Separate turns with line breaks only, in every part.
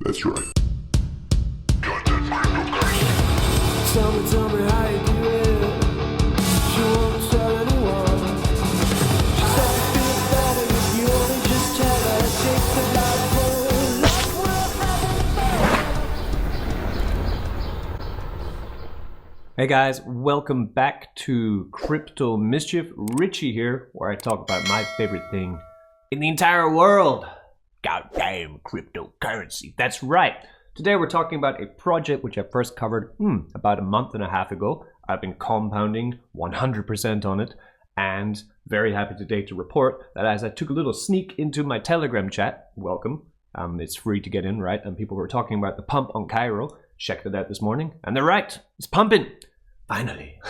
That's right.
Tell me how you do it. She won't tell anyone. She said you feel better if you only just tell her. Take the life
Hey guys, welcome back to Crypto Mischief. Richie here, where I talk about my favorite thing in the entire world. Goddamn cryptocurrency. That's right. Today we're talking about a project which I first covered about a month and a half ago. I've been compounding 100% on it, and very happy today to report that as I took a little sneak into my Telegram chat, welcome, it's free to get in, right? And people were talking about the pump on Cairo. Checked it out this morning, and they're right. It's pumping. Finally.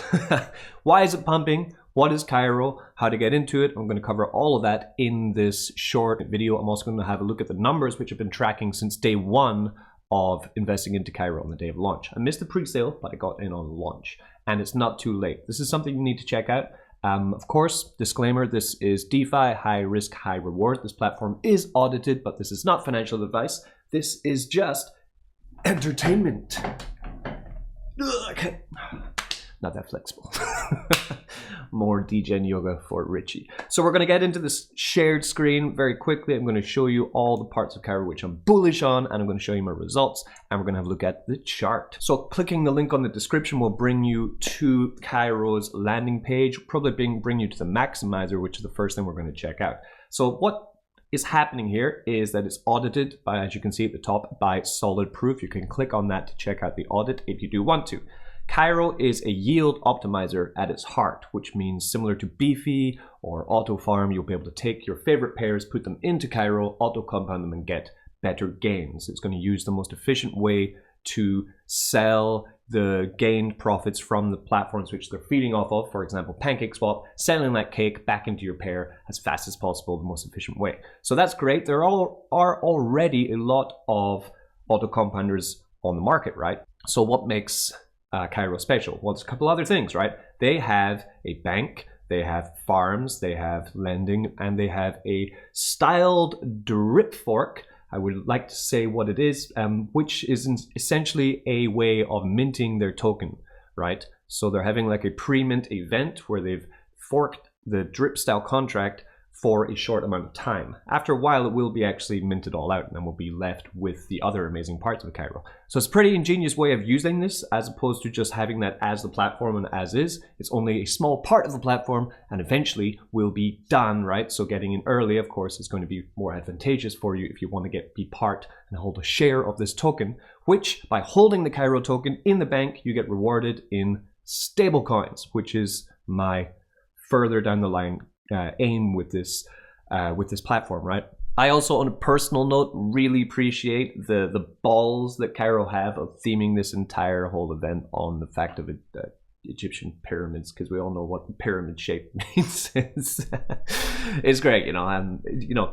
Why is it pumping? What is Cairo? How to get into it? I'm going to cover all of that in this short video. I'm also going to have a look at the numbers which I've been tracking since day one of investing into Cairo on the day of launch. I missed the pre-sale, but I got in on launch, and it's not too late. This is something you need to check out. Of course, disclaimer, this is DeFi, high risk, high reward. This platform is audited, but this is not financial advice. This is just entertainment. Okay. Not that flexible. More degen yoga for Richie. So we're going to get into this shared screen very quickly. I'm going to show you all the parts of Cairo which I'm bullish on, and I'm going to show you my results, and we're going to have a look at the chart. So clicking the link on the description will bring you to Cairo's landing page, probably bring you to the maximizer, which is the first thing we're going to check out. So what is happening here is that it's audited by, as you can see at the top, by Solid Proof. You can click on that to check out the audit if you do want to. Cairo is a yield optimizer at its heart, which means similar to DEFI or Auto Farm, you'll be able to take your favorite pairs, put them into Cairo, auto compound them, and get better gains. It's going to use the most efficient way to sell the gained profits from the platforms which they're feeding off of, for example, PancakeSwap, selling that cake back into your pair as fast as possible, the most efficient way. So that's great. There are already a lot of auto compounders on the market, right? So what makes Cairo special? Well, it's a couple other things, right? They have a bank, they have farms, they have lending, and they have a styled drip fork. I would like to say what it is, which is essentially a way of minting their token, right? So they're having like a pre-mint event where they've forked the drip style contract for a short amount of time. After a while, it will be actually minted all out, and then we'll be left with the other amazing parts of Cairo. So it's a pretty ingenious way of using this, as opposed to just having that as the platform and as is. It's only a small part of the platform, and eventually will be done, right? So getting in early, of course, is going to be more advantageous for you if you want to be part and hold a share of this token, which by holding the Cairo token in the bank, you get rewarded in stable coins, which is my further down the line aim with this platform, right? I also, on a personal note, really appreciate the balls that Cairo have of theming this entire whole event on the fact of Egyptian pyramids, because we all know what the pyramid shape means. It's great,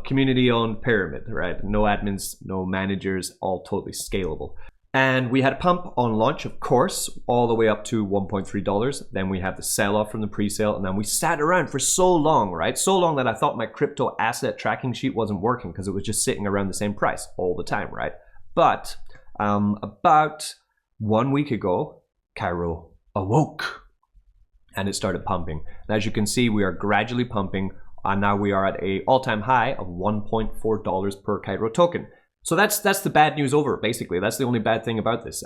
community-owned pyramid, right? No admins, no managers, all totally scalable. And we had a pump on launch, of course, all the way up to $1.3. Then we have the sell-off from the pre-sale, and then we sat around for so long, right? So long that I thought my crypto asset tracking sheet wasn't working because it was just sitting around the same price all the time, right? But about 1 week ago, Cairo awoke, and it started pumping. And as you can see, we are gradually pumping, and now we are at an all-time high of $1.4 per Cairo token. So that's the bad news over, basically. That's the only bad thing about this.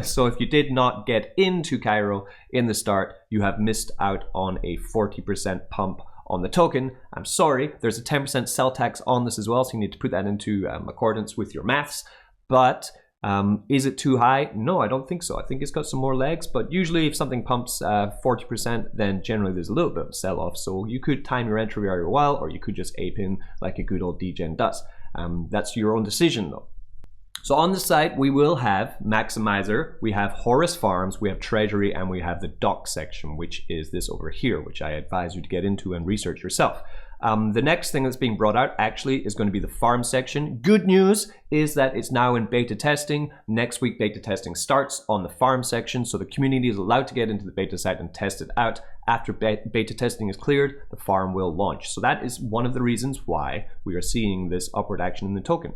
So if you did not get into Cairo in the start, you have missed out on a 40% pump on the token. I'm sorry, there's a 10% sell tax on this as well, so you need to put that into accordance with your maths. But is it too high? No, I don't think so. I think it's got some more legs, but usually if something pumps 40%, then generally there's a little bit of a sell-off. So you could time your entry very well, or you could just ape in like a good old degen does. That's your own decision though. So on the site, we will have Maximizer, we have Horus Farms, we have Treasury, and we have the doc section, which is this over here, which I advise you to get into and research yourself. The next thing that's being brought out actually is going to be the farm section. Good news is that it's now in beta testing. Next week, beta testing starts on the farm section, so the community is allowed to get into the beta site and test it out. After beta testing is cleared, the farm will launch. So that is one of the reasons why we are seeing this upward action in the token.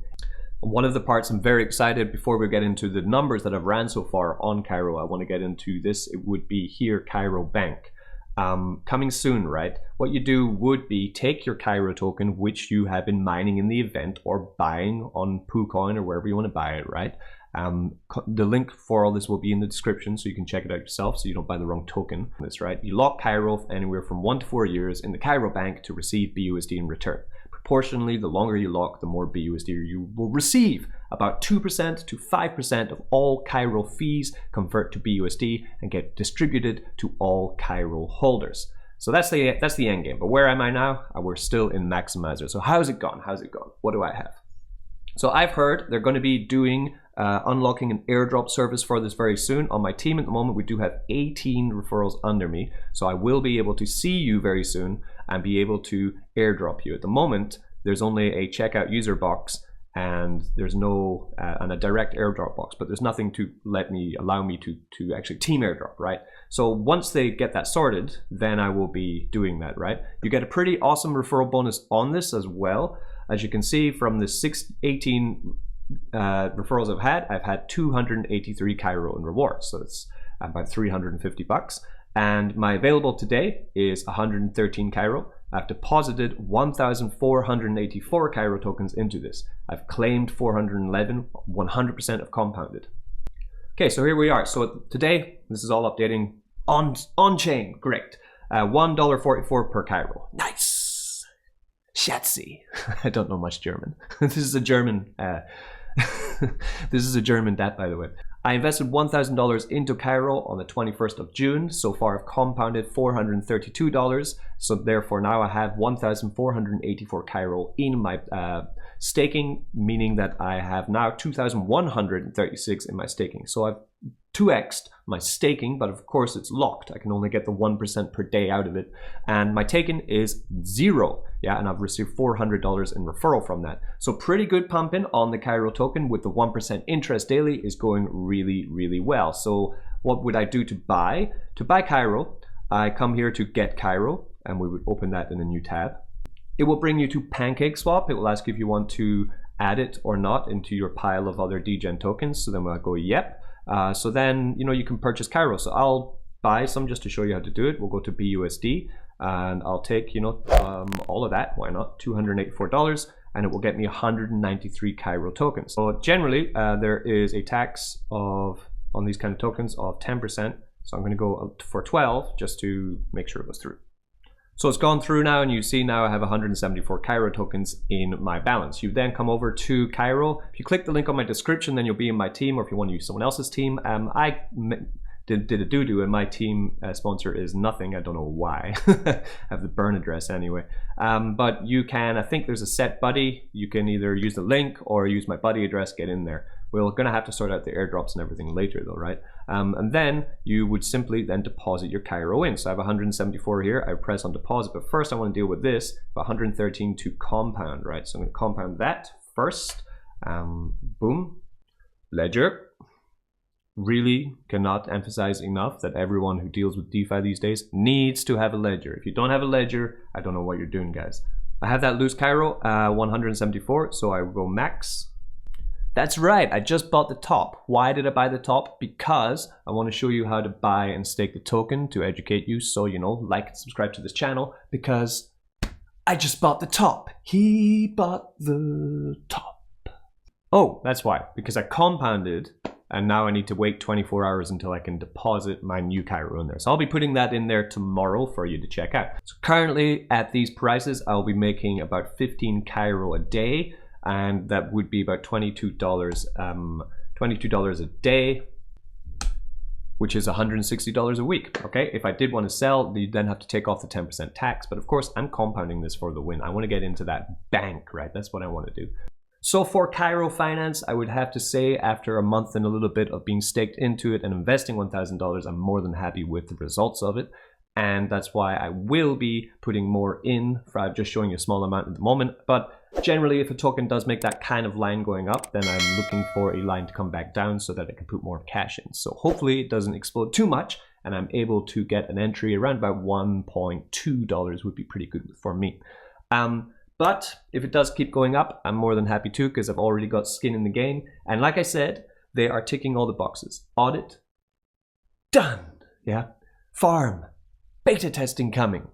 One of the parts I'm very excited, before we get into the numbers that I've ran so far on Cairo, I want to get into this. It would be here, Cairo Bank. Coming soon, right? What you do would be take your Cairo token, which you have been mining in the event or buying on PooCoin or wherever you want to buy it, right? The link for all this will be in the description, so you can check it out yourself so you don't buy the wrong token. That's right. You lock Cairo for anywhere from 1 to 4 years in the Cairo Bank to receive BUSD in return. Proportionally, the longer you lock, the more BUSD you will receive. About 2% to 5% of all Cairo fees convert to BUSD and get distributed to all Cairo holders. So that's the end game. But where am I now? We're still in Maximizer. So how's it gone? How's it gone? What do I have? So I've heard they're going to be doing unlocking an airdrop service for this very soon. On my team at the moment, we do have 18 referrals under me. So I will be able to see you very soon and be able to airdrop you. At the moment, there's only a checkout user box and there's no and a direct airdrop box, but there's nothing to allow me to actually team airdrop, right? So once they get that sorted, then I will be doing that, right? You get a pretty awesome referral bonus on this as well. As you can see from the 18 referrals I've had 283 Cairo in rewards. So it's about 350 bucks. And my available today is 113 Cairo. I've deposited 1,484 Cairo tokens into this. I've claimed 411, 100% of compounded. Okay, so here we are. So today, this is all updating on chain. Great. $1.44 per Cairo. Nice. Schatzi. I don't know much German. This is a German. This is a German debt, by the way. I invested $1,000 into Cairo on the 21st of June. So far, I've compounded $432. So therefore, now I have 1,484 Cairo in my staking, meaning that I have now 2,136 in my staking. So I've 2x'd my staking, but of course it's locked. I can only get the 1% per day out of it. And my taken is 0. Yeah, and I've received $400 in referral from that. So pretty good pumping on the Cairo token with the 1% interest daily is going really, really well. So what would I do to buy? To buy Cairo, I come here to get Cairo, and we would open that in a new tab. It will bring you to PancakeSwap. It will ask you if you want to add it or not into your pile of other degen tokens. So then we'll go, yep. So then, you can purchase Cairo. So I'll buy some just to show you how to do it. We'll go to BUSD and I'll take, all of that. Why not? $284, and it will get me 193 Cairo tokens. So generally, there is a tax on these kind of tokens of 10%. So I'm going to go for 12 just to make sure it goes through. So it's gone through now, and you see now I have 174 Cairo tokens in my balance. You then come over to Cairo. If you click the link on my description, then you'll be in my team, or if you want to use someone else's team. I did a doo-doo, and my team sponsor is nothing. I don't know why. I have the burn address anyway. But you can, I think there's a set buddy. You can either use the link or use my buddy address, get in there. We're going to have to sort out the airdrops and everything later though, right? And then you would simply then deposit your Cairo in. So I have 174 here. I press on deposit, but first I want to deal with this, 113 to compound, right? So I'm going to compound that first. Boom. Ledger. Really cannot emphasize enough that everyone who deals with DeFi these days needs to have a ledger. If you don't have a ledger, I don't know what you're doing, guys. I have that loose Cairo, 174, so I will go max. That's right, I just bought the top. Why did I buy the top? Because I want to show you how to buy and stake the token to educate you. So, like and subscribe to this channel, because I just bought the top. He bought the top. Oh, that's why, because I compounded, and now I need to wait 24 hours until I can deposit my new Cairo in there. So I'll be putting that in there tomorrow for you to check out. So currently at these prices, I'll be making about 15 Cairo a day, and that would be about $22 a day, which is $160 a week. Okay, if I did want to sell, you then have to take off the 10% tax, but of course I'm compounding this for the win. I want to get into that bank, right? That's what I want to do. So for Cairo Finance, I would have to say after a month and a little bit of being staked into it and investing $1,000, I'm more than happy with the results of it. And that's why I will be putting more in. I'm just showing you a small amount at the moment. But generally, if a token does make that kind of line going up, then I'm looking for a line to come back down so that I can put more cash in. So hopefully it doesn't explode too much and I'm able to get an entry around about $1.2 would be pretty good for me. But if it does keep going up, I'm more than happy to, because I've already got skin in the game. And like I said, they are ticking all the boxes. Audit, done. Yeah. Farm, beta testing coming.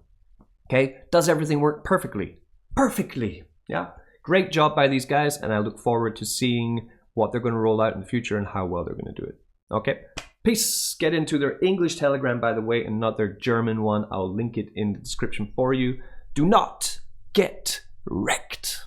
Okay. Does everything work perfectly? Perfectly. Yeah. Great job by these guys, and I look forward to seeing what they're going to roll out in the future and how well they're going to do it. Okay. Peace. Get into their English Telegram, by the way, and not their German one. I'll link it in the description for you. Do not get wrecked.